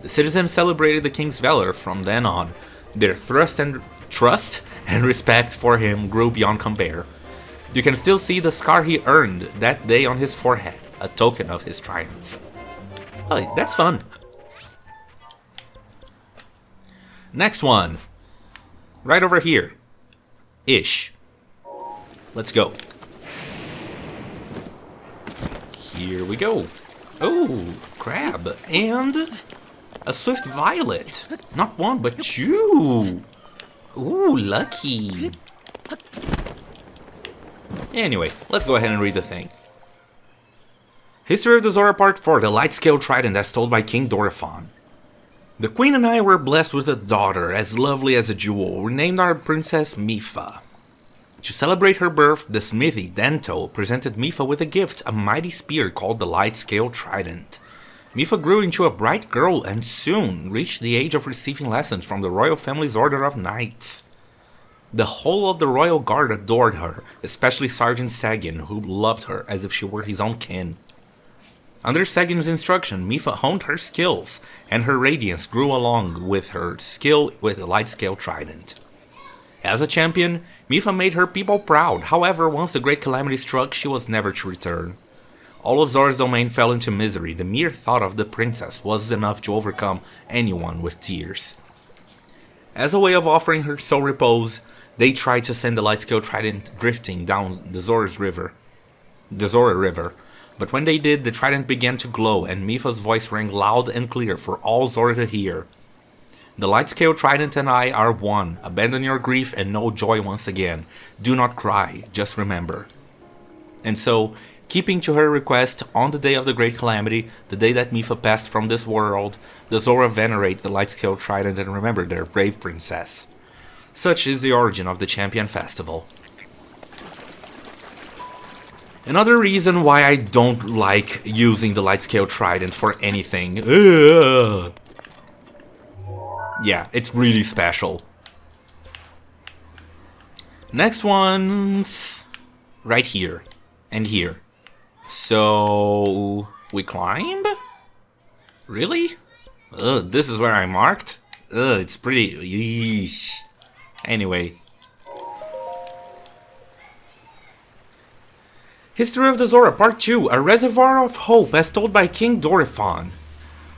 The citizens celebrated the king's valor from then on. Their trust and respect for him grew beyond compare. You can still see the scar he earned that day on his forehead, a token of his triumph. Oh, that's fun. Next one. Right over here. Ish. Let's go. Here we go. Oh, crab. And a swift violet. Not one, but two. Ooh, lucky. Anyway, let's go ahead and read the thing. History of the Zora Part 4, the Light Scale Trident as told by King Dorifan. The Queen and I were blessed with a daughter as lovely as a jewel. We named our princess Mifa. To celebrate her birth, the smithy, Dento, presented Mifa with a gift, a mighty spear called the Light Scale Trident. Mifa grew into a bright girl and soon reached the age of receiving lessons from the royal family's order of knights. The whole of the royal guard adored her, especially Sergeant Sagin, who loved her as if she were his own kin. Under Sagin's instruction, Mifa honed her skills, and her radiance grew along with her skill with the Light Scale Trident. As a champion, Mifa made her people proud. However, once the Great Calamity struck, she was never to return. All of Zora's domain fell into misery. The mere thought of the princess was enough to overcome anyone with tears. As a way of offering her soul repose, they tried to send the Light Scale Trident drifting down the Zora River. But when they did, the trident began to glow, and Mifa's voice rang loud and clear for all Zora to hear. The Light Scale Trident and I are one. Abandon your grief and know joy once again. Do not cry, just remember. And so, keeping to her request, on the day of the Great Calamity, the day that Mifa passed from this world, the Zora venerate the Light Scale Trident and remember their brave princess. Such is the origin of the Champion Festival. Another reason why I don't like using the Light Scale Trident for anything. Yeah, it's really special. Next one's right here and here. So we climb? Really? This is where I marked? It's pretty. Yeesh. Anyway. History of the Zora Part 2, A Reservoir of Hope as told by King Dorifan.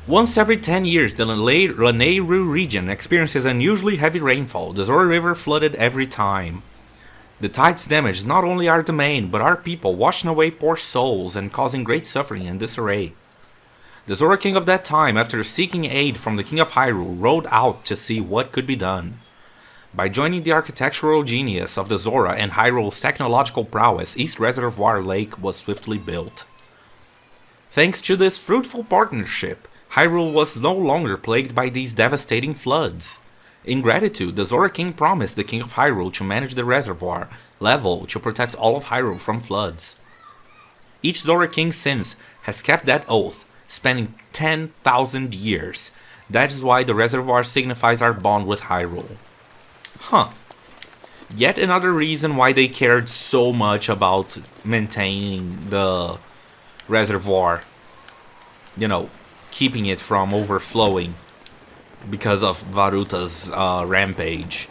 Once every 10 years, the Lanayru region experiences unusually heavy rainfall. The Zora River flooded every time. The tides damaged not only our domain, but our people, washing away poor souls and causing great suffering and disarray. The Zora King of that time, after seeking aid from the King of Hyrule, rode out to see what could be done. By joining the architectural genius of the Zora and Hyrule's technological prowess, East Reservoir Lake was swiftly built. Thanks to this fruitful partnership, Hyrule was no longer plagued by these devastating floods. In gratitude, the Zora King promised the King of Hyrule to manage the reservoir level to protect all of Hyrule from floods. Each Zora King since has kept that oath, spanning 10,000 years. That is why the reservoir signifies our bond with Hyrule. Huh. Yet another reason why they cared so much about maintaining the reservoir. You know, keeping it from overflowing because of Varuta's rampage.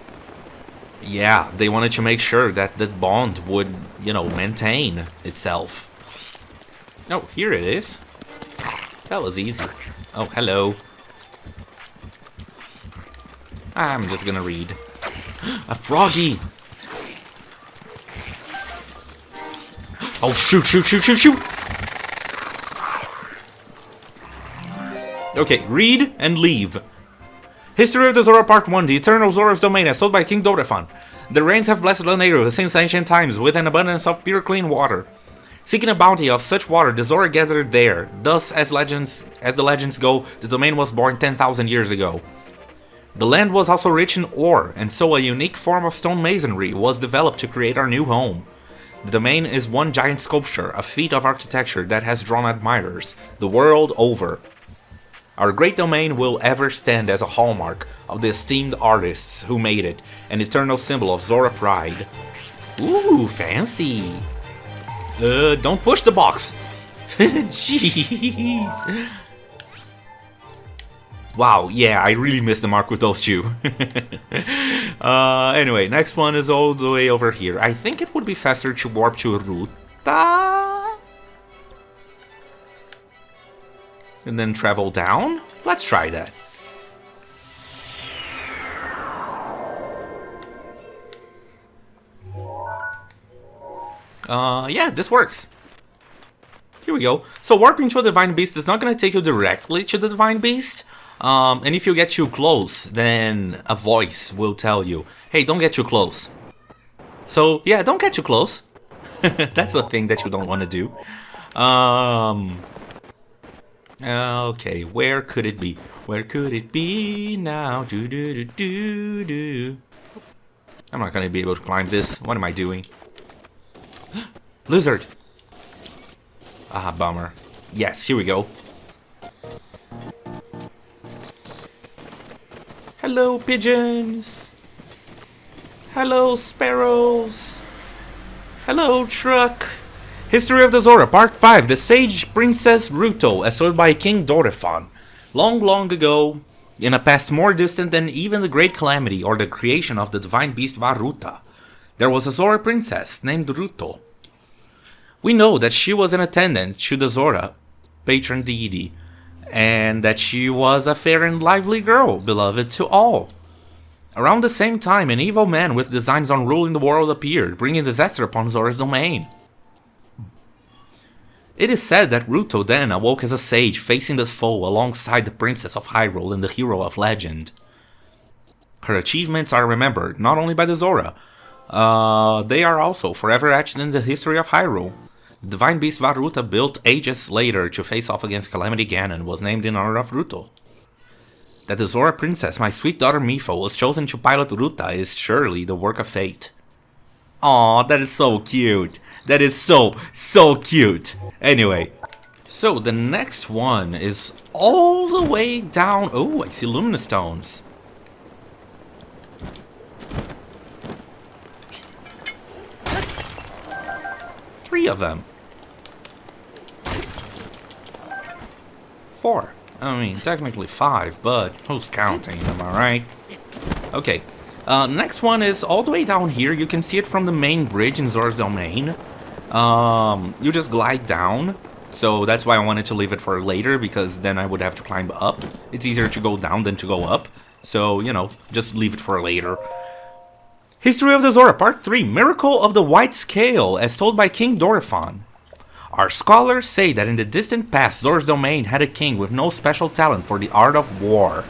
Yeah, they wanted to make sure that the bond would, maintain itself. Oh, here it is. That was easy. Oh, hello. I'm just gonna read. A froggy! Oh, shoot, shoot, shoot, shoot, shoot! Okay, read and leave. History of the Zora Part 1, the Eternal Zora's Domain as told by King Dorifan. The rains have blessed Lanayru since ancient times with an abundance of pure clean water. Seeking a bounty of such water, the Zora gathered there. Thus, as the legends go, the domain was born 10,000 years ago. The land was also rich in ore, and so a unique form of stone masonry was developed to create our new home. The domain is one giant sculpture, a feat of architecture that has drawn admirers the world over. Our great domain will ever stand as a hallmark of the esteemed artists who made it, an eternal symbol of Zora pride. Ooh, fancy. Don't push the box. Jeez. Wow, yeah, I really missed the mark with those two. Anyway, next one is all the way over here. I think it would be faster to warp to Ruta. And then travel down? Let's try that. Yeah, this works. Here we go. So warping to a Divine Beast is not going to take you directly to the Divine Beast. And if you get too close, then a voice will tell you, hey, don't get too close. So, yeah, don't get too close. That's the thing that you don't want to do. Okay, where could it be? Where could it be now? Do do do do do. I'm not gonna be able to climb this. What am I doing? Lizard! Ah, bummer. Yes, here we go. Hello, pigeons! Hello, sparrows! Hello, truck! History of the Zora, Part 5, The Sage Princess Ruto, as told by King Dorephan. Long, long ago, in a past more distant than even the Great Calamity or the creation of the divine beast Varuta, there was a Zora princess named Ruto. We know that she was an attendant to the Zora, patron deity, and that she was a fair and lively girl, beloved to all. Around the same time, an evil man with designs on ruling the world appeared, bringing disaster upon Zora's domain. It is said that Ruto then awoke as a sage facing the foe alongside the princess of Hyrule and the hero of legend. Her achievements are remembered not only by the Zora, they are also forever etched in the history of Hyrule. The divine beast Varuta, built ages later to face off against Calamity Ganon, was named in honor of Ruto. That the Zora princess, my sweet daughter Mipha, was chosen to pilot Ruta is surely the work of fate. Aw, that is so cute. That is so cute. Anyway, so the next one is all the way down. Oh, I see luminous stones. Three of them. 4. I mean, technically 5, but who's counting, am I right? Okay, next one is all the way down here. You can see it from the main bridge in Zora's domain. You just glide down, so that's why I wanted to leave it for later, because then I would have to climb up. It's easier to go down than to go up, so, you know, just leave it for later. History of the Zora, Part 3, Miracle of the White Scale, as told by King Dorephan. Our scholars say that in the distant past, Zora's domain had a king with no special talent for the art of war.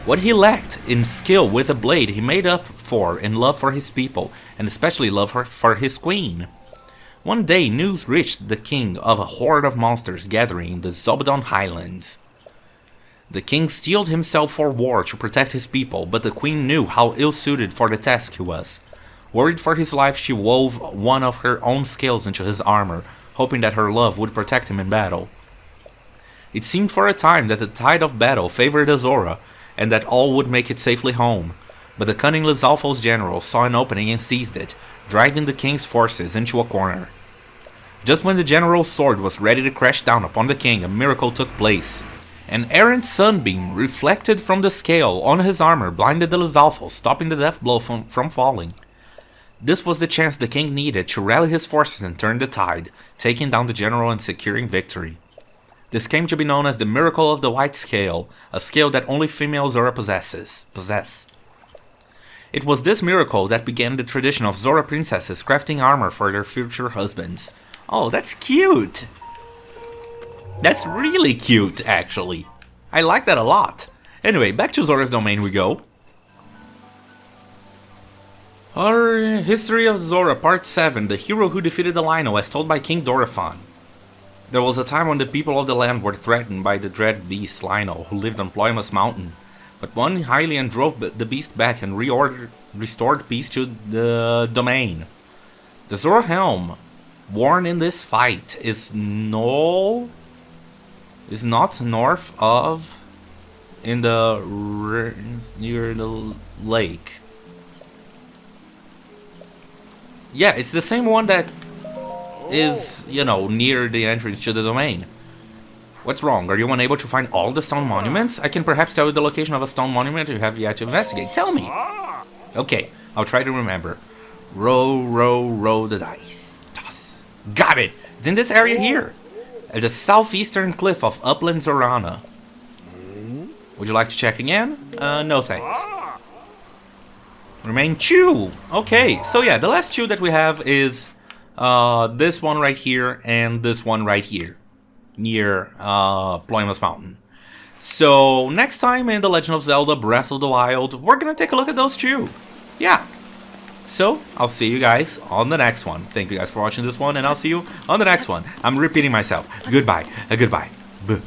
What he lacked in skill with a blade, he made up for in love for his people, and especially love for his queen. One day, news reached the king of a horde of monsters gathering in the Zobodon Highlands. The king steeled himself for war to protect his people, but the queen knew how ill-suited for the task he was. Worried for his life, she wove one of her own scales into his armor, hoping that her love would protect him in battle. It seemed for a time that the tide of battle favored Zora, and that all would make it safely home. But the cunning Lizalfo's general saw an opening and seized it, driving the king's forces into a corner. Just when the general's sword was ready to crash down upon the king, a miracle took place. An errant sunbeam reflected from the scale on his armor blinded the Lizalfos, stopping the death blow from falling. This was the chance the king needed to rally his forces and turn the tide, taking down the general and securing victory. This came to be known as the Miracle of the White Scale, a scale that only female Zora possess. It was this miracle that began the tradition of Zora princesses crafting armor for their future husbands. Oh, that's cute! That's really cute, actually. I like that a lot. Anyway, back to Zora's domain we go. Our History of Zora, Part 7, The Hero Who Defeated the Lino, as told by King Dorephan. There was a time when the people of the land were threatened by the dread beast Lino, who lived on Ploymus Mountain. But one Hylian drove the beast back and restored peace to the domain. The Zora helm worn in this fight is not north of in the near the lake. Yeah, it's the same one that is, you know, near the entrance to the domain. What's wrong? Are you unable to find all the stone monuments? I can perhaps tell you the location of a stone monument you have yet to investigate. Tell me! Okay, I'll try to remember. Roll the dice. Toss. Got it! It's in this area here. At the southeastern cliff of Upland Zorana. Would you like to check again? No thanks. Remain chew! Okay, so yeah, the last chew that we have is this one right here and this one right here. Near Ploymus Mountain. So next time in The Legend of Zelda Breath of the Wild, we're gonna take a look at those two. Yeah. So I'll see you guys on the next one. Thank you guys for watching this one, and I'll see you on the next one. I'm repeating myself. Goodbye. Goodbye. Buh.